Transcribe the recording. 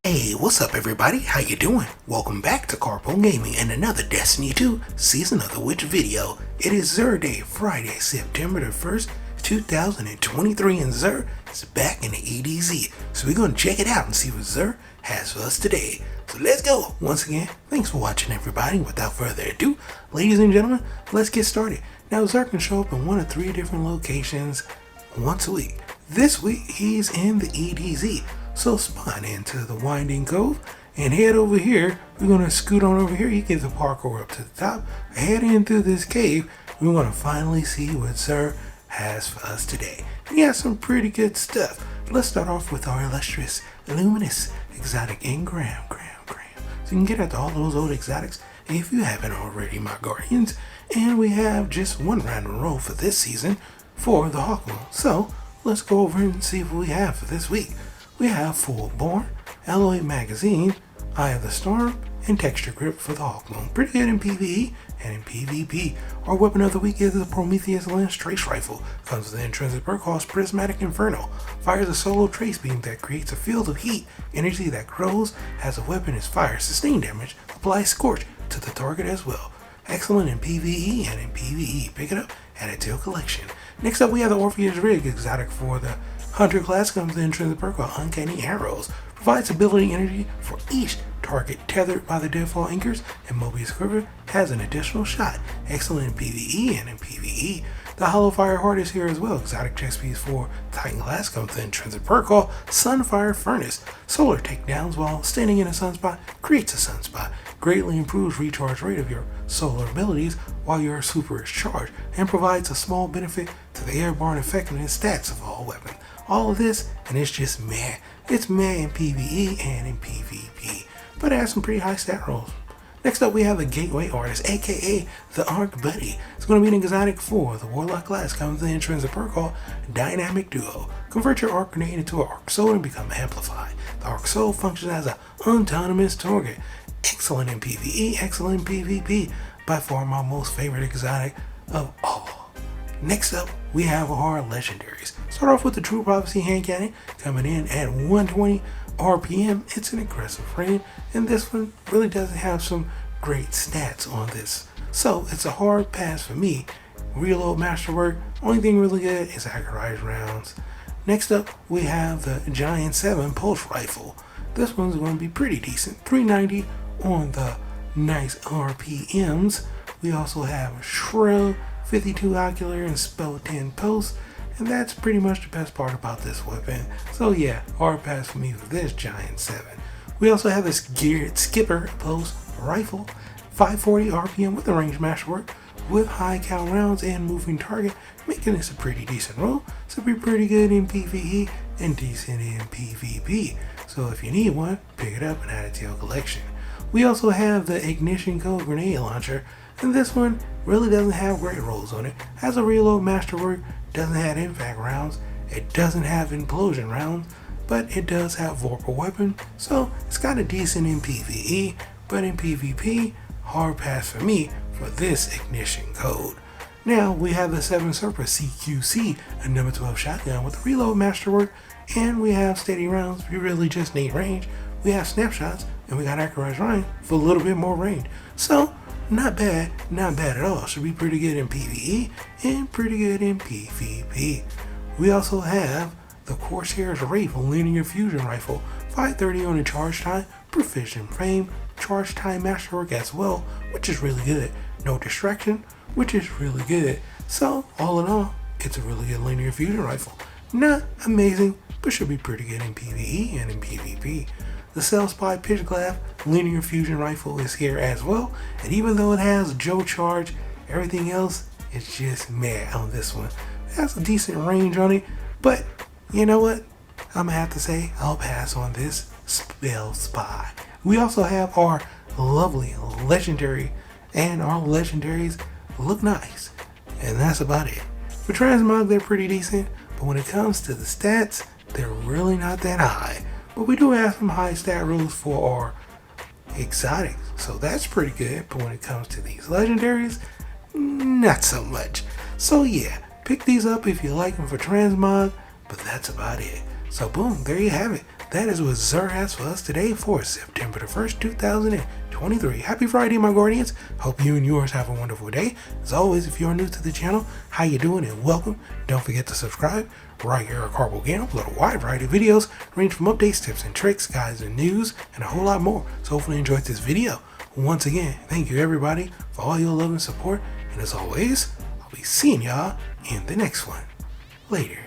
Hey, what's up everybody? How you doing? Welcome back to Karpo Gaming and another Destiny 2 Season of the Witch video. It is Xur Day, Friday, September the 1st, 2023, and Xur is back in the EDZ. So we're going to check it out and see what Xur has for us today. So let's go. Once again, thanks for watching everybody. Without further ado, ladies and gentlemen, let's get started. Now Xur can show up in one of three different locations once a week. This week he's in the EDZ. So spawn into the winding cove and head over here. We're going to scoot on over here. You get the parkour up to the top. Head in through this cave. We're going to finally see what Xur has for us today. He has some pretty good stuff. Let's start off with our illustrious, luminous, exotic engram. So you can get at all those old exotics if you haven't already, my guardians. And we have just one random roll for this season for the Hawkmoon. So let's go over and see what we have for this week. We have Full-Born, Alloy Magazine, Eye of the Storm, and Texture Grip for the Hawkmoon. Pretty good in PvE and in PvP. Our weapon of the week is the Prometheus Lens Trace Rifle. Comes with an intrinsic perk called Prismatic Inferno. Fires a solo trace beam that creates a field of heat. Energy that grows as a weapon is fire. Sustained damage. Applies Scorch to the target as well. Excellent in PvE and in PvE. Pick it up, add it to your collection. Next up we have the Orpheus Rig, exotic for the Hunter class. Comes with the intrinsic perk called Uncanny Arrows. Provides ability energy for each target tethered by the Deadfall Anchors, and Mobius Quiver has an additional shot. Excellent in PvE and in PvE. The Hollow Fire Heart is here as well. Exotic chest piece for Titan class. Comes with the intrinsic perk called Sunfire Furnace. Solar takedowns while standing in a sunspot creates a sunspot. Greatly improves recharge rate of your solar abilities while your super is charged, and provides a small benefit to the airborne effectiveness stats of all weapons. All of this, and it's just meh. It's meh in PvE and in PvP, but it has some pretty high stat rolls. Next up we have the Gateway Artist, aka the Arc Buddy. It's going to be an exotic for the Warlock class. Comes with the intrinsic perk called Dynamic Duo. Convert your Arc Grenade into an Arc Soul and become amplified. The Arc Soul functions as an autonomous target. Excellent in PvE, excellent in PvP. By far my most favorite exotic of all. Next up, we have our legendaries. Start off with the True Prophecy Hand Cannon, coming in at 120 RPM. It's an aggressive frame, and this one really doesn't have some great stats on this. So it's a hard pass for me. Reload Masterwork, only thing really good is accurate rounds. Next up, we have the Giant 7 Pulse Rifle. This one's going to be pretty decent. 390 on the nice RPMs. We also have Shrill, 52 Ocular, and Spell 10 Post, and that's pretty much the best part about this weapon. So yeah, hard pass for me for this Giant 7. We also have this Geared Skipper Post Rifle, 540 RPM with a range masterwork, with high cal rounds and moving target, making this a pretty decent roll. So be pretty good in PvE and decent in PvP. So if you need one, pick it up and add it to your collection. We also have the Ignition Code Grenade Launcher, and this one really doesn't have great rolls on it. Has a reload masterwork, doesn't have impact rounds, it doesn't have implosion rounds, but it does have Vorpal weapon, so it's kind of decent in PvE, but in PvP, hard pass for me for this Ignition Code. Now we have the 7 Surface CQC, a number 12 shotgun with reload masterwork, and we have steady rounds. We really just need range. We have snapshots, and we got accurate range for a little bit more range. So not bad at all. Should be pretty good in PvE and pretty good in PvP. We also have the Corsair's Wraith Linear Fusion Rifle, 530 on the charge time, precision frame, charge time masterwork as well, which is really good. No distraction, which is really good. So all in all, it's a really good linear fusion rifle. Not amazing, but should be pretty good in PvE and in PvP. The Cell Spy Pitchclap Linear Fusion Rifle is here as well, and even though it has Joe Charge, everything else is just meh on this one. It has a decent range on it, but you know what? I'm gonna have to say I'll pass on this Spell Spy. We also have our lovely legendary, and our legendaries look nice, and that's about it. For transmog, they're pretty decent, but when it comes to the stats, they're really not that high. But we do have some high stat rules for our exotics, so that's pretty good. But when it comes to these legendaries, not so much. So yeah, pick these up if you like them for transmog, but that's about it. So boom, there you have it. that is what Xur has for us today for September the 1st, 2023. Happy Friday, my Guardians. Hope you and yours have a wonderful day. As always, if you're new to the channel, how you doing and welcome. Don't forget to subscribe. Right here at Karpo Gaming, upload a wide variety of videos, range from updates, tips and tricks, guides and news, and a whole lot more. So hopefully you enjoyed this video. Once again, thank you everybody for all your love and support. And as always, I'll be seeing y'all in the next one. Later.